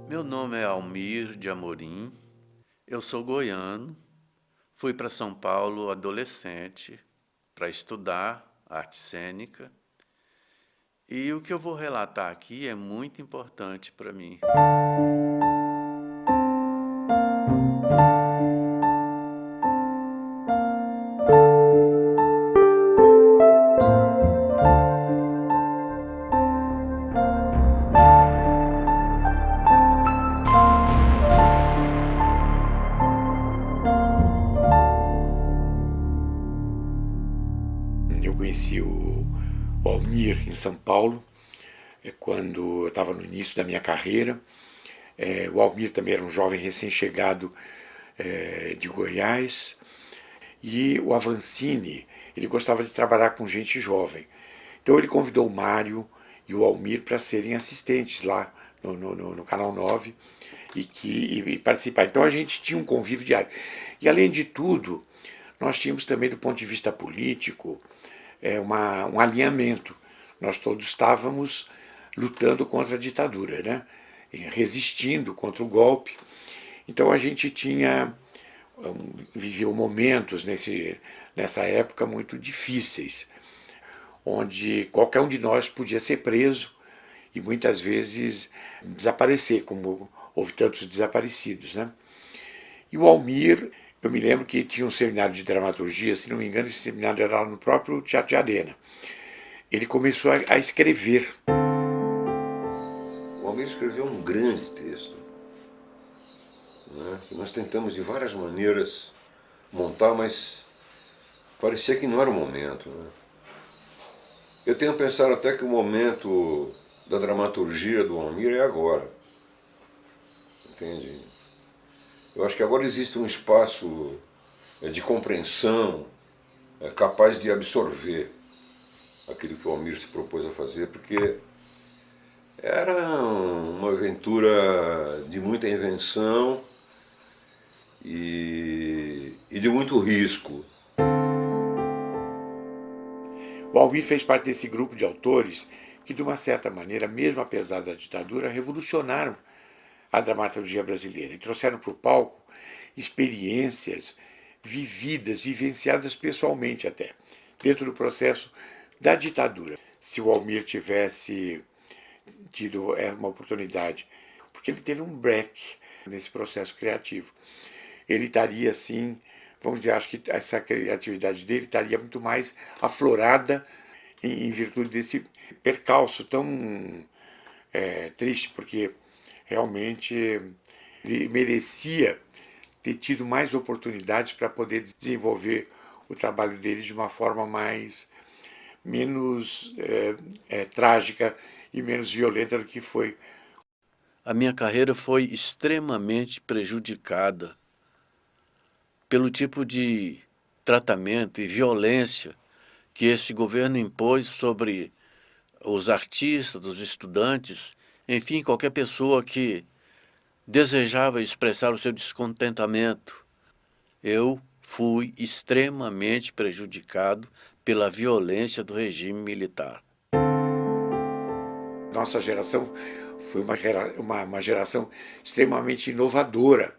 Meu nome é Almir de Amorim, eu sou goiano, fui para São Paulo adolescente para estudar arte cênica e o que eu vou relatar aqui é muito importante para mim. Eu conheci o Almir em São Paulo, quando eu estava no início da minha carreira. O Almir também era um jovem recém-chegado de Goiás. E o Avancini, ele gostava de trabalhar com gente jovem. Então ele convidou o Mário e o Almir para serem assistentes lá no Canal 9 e participar. Então a gente tinha um convívio diário. E além de tudo, nós tínhamos também, do ponto de vista político, um alinhamento. Nós todos estávamos lutando contra a ditadura, né? Resistindo contra o golpe. Então a gente viveu momentos nessa época muito difíceis, onde qualquer um de nós podia ser preso e muitas vezes desaparecer, como houve tantos desaparecidos, né? E o Almir, eu me lembro que tinha um seminário de dramaturgia, se não me engano, esse seminário era lá no próprio Teatro de Arena. Ele começou a escrever. O Almir escreveu um grande texto, né, que nós tentamos de várias maneiras montar, mas parecia que não era o momento. Né? Eu tenho pensado até que o momento da dramaturgia do Almir é agora. Entende? Eu acho que agora existe um espaço de compreensão capaz de absorver aquilo que o Almir se propôs a fazer, porque era uma aventura de muita invenção e de muito risco. O Almir fez parte desse grupo de autores que, de uma certa maneira, mesmo apesar da ditadura, revolucionaram a dramaturgia brasileira e trouxeram para o palco experiências vividas, vivenciadas pessoalmente até, dentro do processo da ditadura. Se o Almir tivesse tido uma oportunidade, porque ele teve um break nesse processo criativo, ele estaria assim, vamos dizer, acho que essa criatividade dele estaria muito mais aflorada em virtude desse percalço tão triste, porque realmente ele merecia ter tido mais oportunidades para poder desenvolver o trabalho dele de uma forma menos trágica e menos violenta do que foi. A minha carreira foi extremamente prejudicada pelo tipo de tratamento e violência que esse governo impôs sobre os artistas, os estudantes, enfim, qualquer pessoa que desejava expressar o seu descontentamento. Eu fui extremamente prejudicado pela violência do regime militar. Nossa geração foi uma geração extremamente inovadora,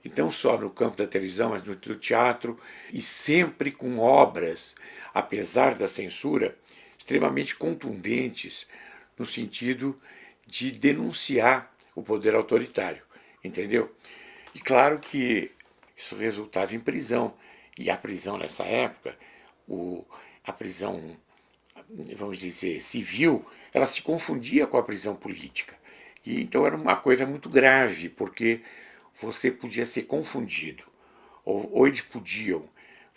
e não só no campo da televisão, mas no teatro, e sempre com obras, apesar da censura, extremamente contundentes no sentido de denunciar o poder autoritário, entendeu? E claro que isso resultava em prisão, e a prisão nessa época, a prisão, vamos dizer, civil, ela se confundia com a prisão política. E então era uma coisa muito grave, porque você podia ser confundido, ou eles podiam,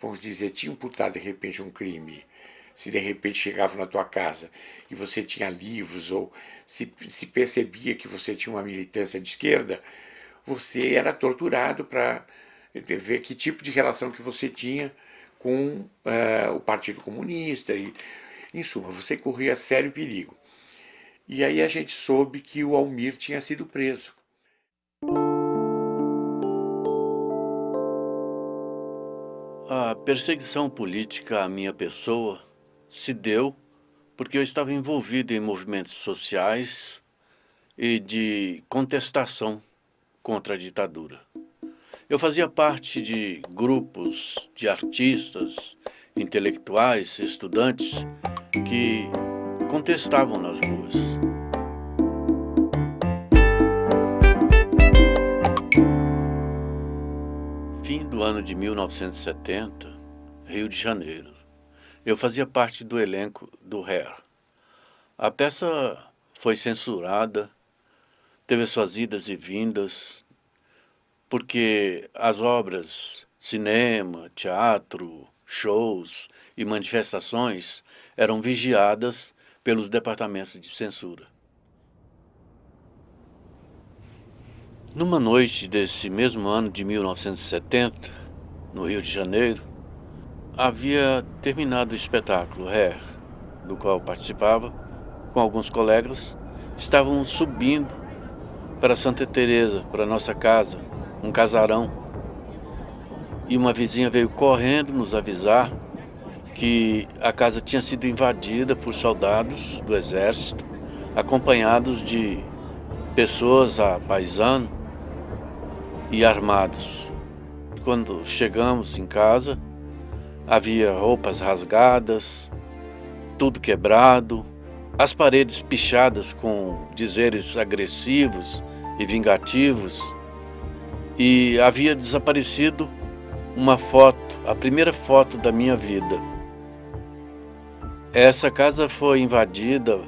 vamos dizer, te imputar de repente um crime, se de repente chegavam na tua casa e você tinha livros, ou se percebia que você tinha uma militância de esquerda, você era torturado para ver que tipo de relação que você tinha com o Partido Comunista. E, em suma, você corria sério perigo. E aí a gente soube que o Almir tinha sido preso. A perseguição política à minha pessoa se deu porque eu estava envolvido em movimentos sociais e de contestação contra a ditadura. Eu fazia parte de grupos de artistas, intelectuais, estudantes que contestavam nas ruas. Fim do ano de 1970, Rio de Janeiro. Eu fazia parte do elenco do Hair. A peça foi censurada, teve suas idas e vindas, porque as obras, cinema, teatro, shows e manifestações eram vigiadas pelos departamentos de censura. Numa noite desse mesmo ano de 1970, no Rio de Janeiro, havia terminado o espetáculo Hair, do qual participava, com alguns colegas. Estavam subindo para Santa Teresa, para nossa casa, um casarão, e uma vizinha veio correndo nos avisar que a casa tinha sido invadida por soldados do exército, acompanhados de pessoas a paisano e armados. Quando chegamos em casa, havia roupas rasgadas, tudo quebrado, as paredes pichadas com dizeres agressivos e vingativos, e havia desaparecido uma foto, a primeira foto da minha vida. Essa casa foi invadida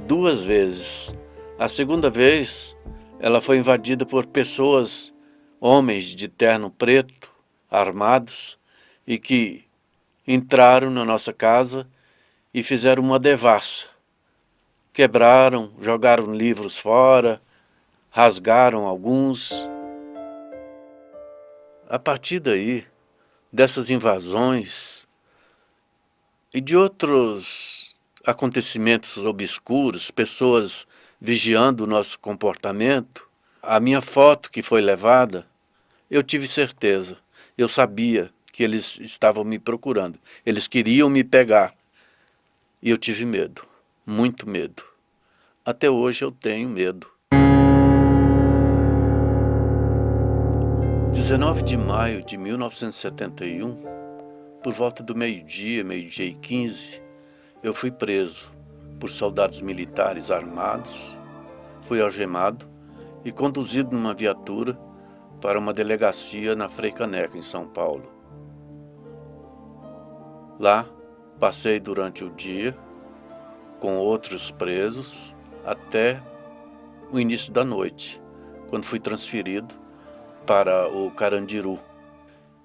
2 vezes. A segunda vez, ela foi invadida por pessoas, homens de terno preto, armados, e que entraram na nossa casa e fizeram uma devassa. Quebraram, jogaram livros fora, rasgaram alguns. A partir daí, dessas invasões e de outros acontecimentos obscuros, pessoas vigiando o nosso comportamento, a minha foto que foi levada, eu tive certeza, eu sabia que eles estavam me procurando, eles queriam me pegar, e eu tive medo, muito medo. Até hoje eu tenho medo. 19 de maio de 1971, por volta do meio-dia e 15, eu fui preso por soldados militares armados, fui algemado e conduzido numa viatura para uma delegacia na Frei Caneca, em São Paulo. Lá, passei durante o dia com outros presos até o início da noite, quando fui transferido para o Carandiru.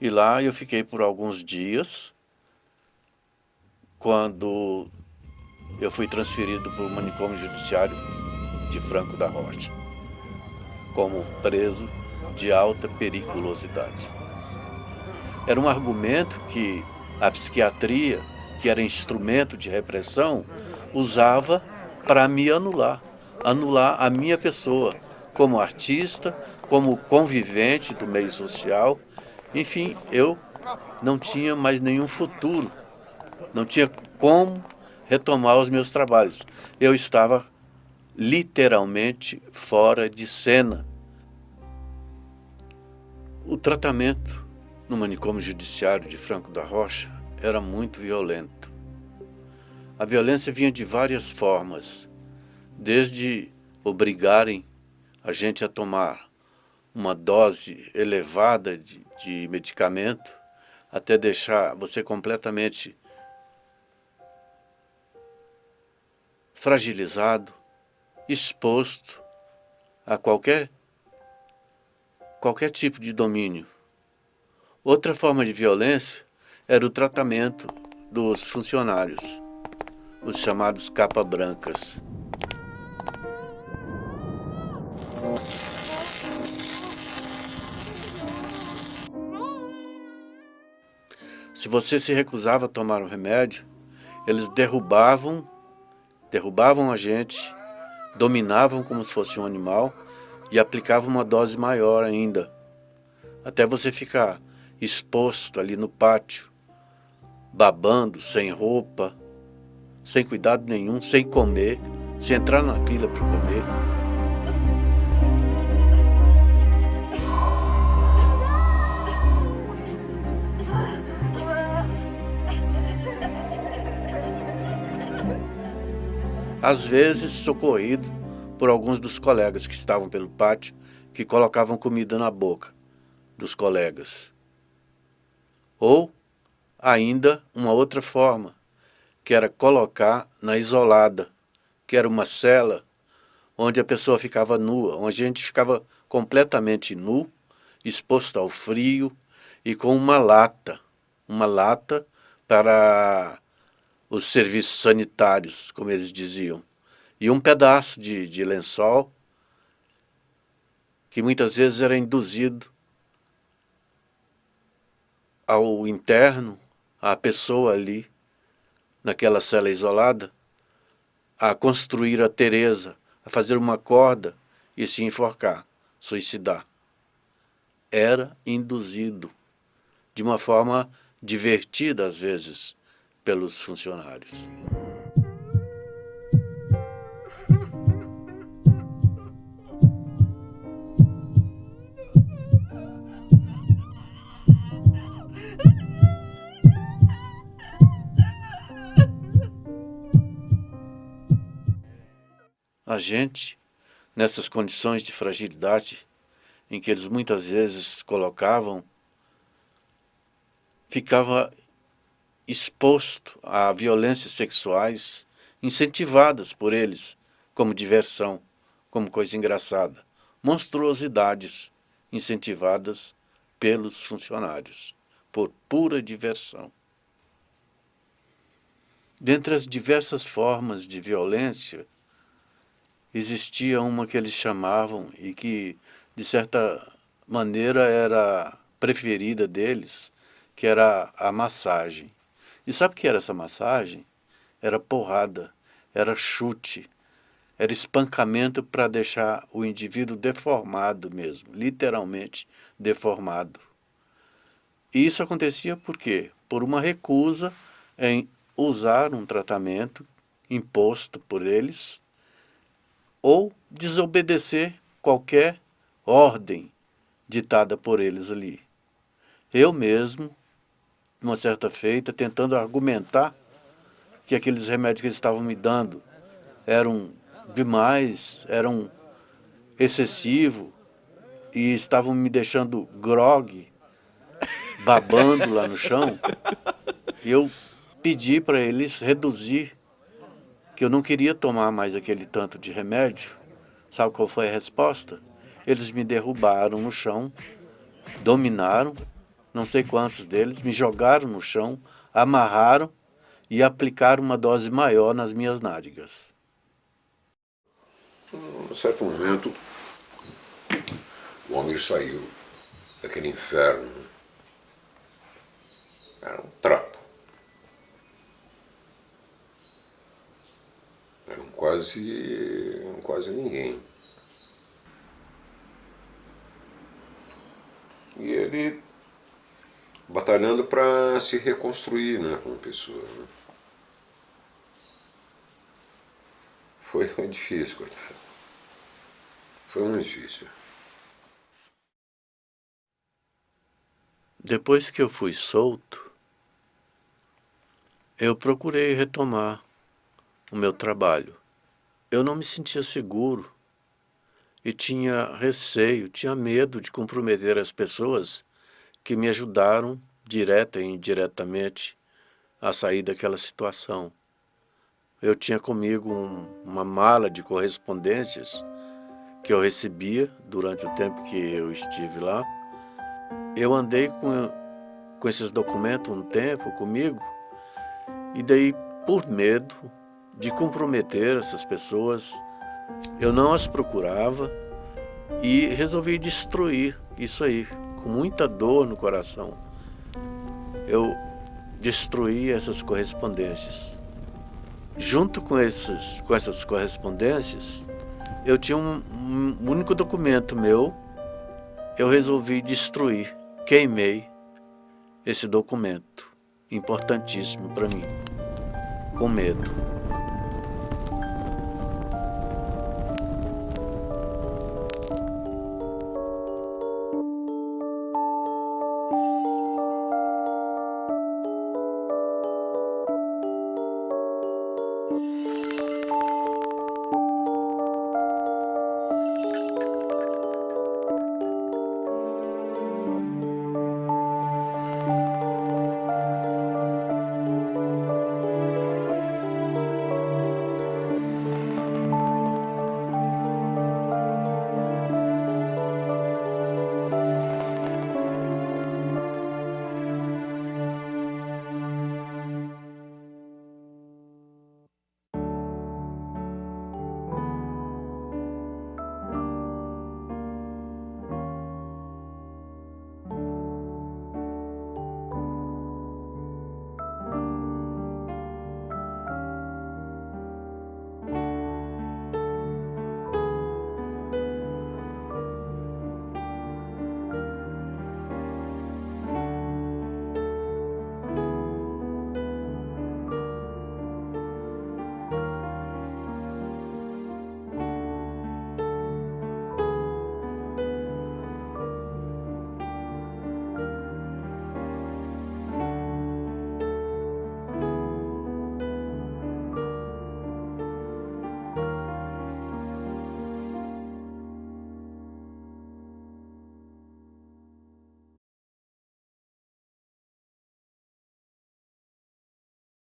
E lá eu fiquei por alguns dias, quando eu fui transferido para o manicômio judiciário de Franco da Rocha, como preso de alta periculosidade. Era um argumento que a psiquiatria, que era instrumento de repressão, usava para me anular a minha pessoa, como artista, como convivente do meio social. Enfim, eu não tinha mais nenhum futuro, não tinha como retomar os meus trabalhos. Eu estava literalmente fora de cena. O tratamento no manicômio judiciário de Franco da Rocha era muito violento. A violência vinha de várias formas, desde obrigarem a gente a tomar uma dose elevada de medicamento, até deixar você completamente fragilizado, exposto a qualquer qualquer tipo de domínio. Outra forma de violência era o tratamento dos funcionários, os chamados capa-brancas. Se você se recusava a tomar o remédio, eles derrubavam a gente, dominavam como se fosse um animal e aplicavam uma dose maior ainda, até você ficar exposto ali no pátio, babando, sem roupa, sem cuidado nenhum, sem comer, sem entrar na fila para comer. Às vezes socorrido por alguns dos colegas que estavam pelo pátio, que colocavam comida na boca dos colegas. Ou ainda uma outra forma, que era colocar na isolada, que era uma cela onde a pessoa ficava nua, onde a gente ficava completamente nu, exposto ao frio e com uma lata para os serviços sanitários, como eles diziam, e um pedaço de lençol que muitas vezes era induzido ao interno, à pessoa ali, naquela cela isolada, a construir a Teresa, a fazer uma corda e se enforcar, suicidar. Era induzido, de uma forma divertida às vezes, pelos funcionários. A gente, nessas condições de fragilidade em que eles muitas vezes colocavam, ficava exposto a violências sexuais incentivadas por eles como diversão, como coisa engraçada, monstruosidades incentivadas pelos funcionários, por pura diversão. Dentre as diversas formas de violência, existia uma que eles chamavam e que, de certa maneira, era preferida deles, que era a massagem. E sabe o que era essa massagem? Era porrada, era chute, era espancamento para deixar o indivíduo deformado mesmo, literalmente deformado. E isso acontecia por quê? Por uma recusa em usar um tratamento imposto por eles, ou desobedecer qualquer ordem ditada por eles ali. Eu mesmo, numa certa feita, tentando argumentar que aqueles remédios que eles estavam me dando eram demais, eram excessivos e estavam me deixando grogue, babando lá no chão, eu pedi para eles reduzir, que eu não queria tomar mais aquele tanto de remédio. Sabe qual foi a resposta? Eles me derrubaram no chão, dominaram, não sei quantos deles, me jogaram no chão, amarraram e aplicaram uma dose maior nas minhas nádegas. Num certo momento, o Almir saiu daquele inferno. Era um trapo. Era um quase ninguém. E ele batalhando para se reconstruir, né, como pessoa. Né? Foi difícil, coitado. Foi muito difícil. Depois que eu fui solto, eu procurei retomar o meu trabalho. Eu não me sentia seguro e tinha receio, tinha medo de comprometer as pessoas que me ajudaram, direta e indiretamente, a sair daquela situação. Eu tinha comigo uma mala de correspondências que eu recebia durante o tempo que eu estive lá. Eu andei com esses documentos um tempo comigo, e daí, por medo de comprometer essas pessoas, eu não as procurava e resolvi destruir isso aí, com muita dor no coração. Eu destruí essas correspondências. Junto com essas correspondências, eu tinha um único documento meu, eu resolvi destruir, queimei esse documento, importantíssimo para mim, com medo.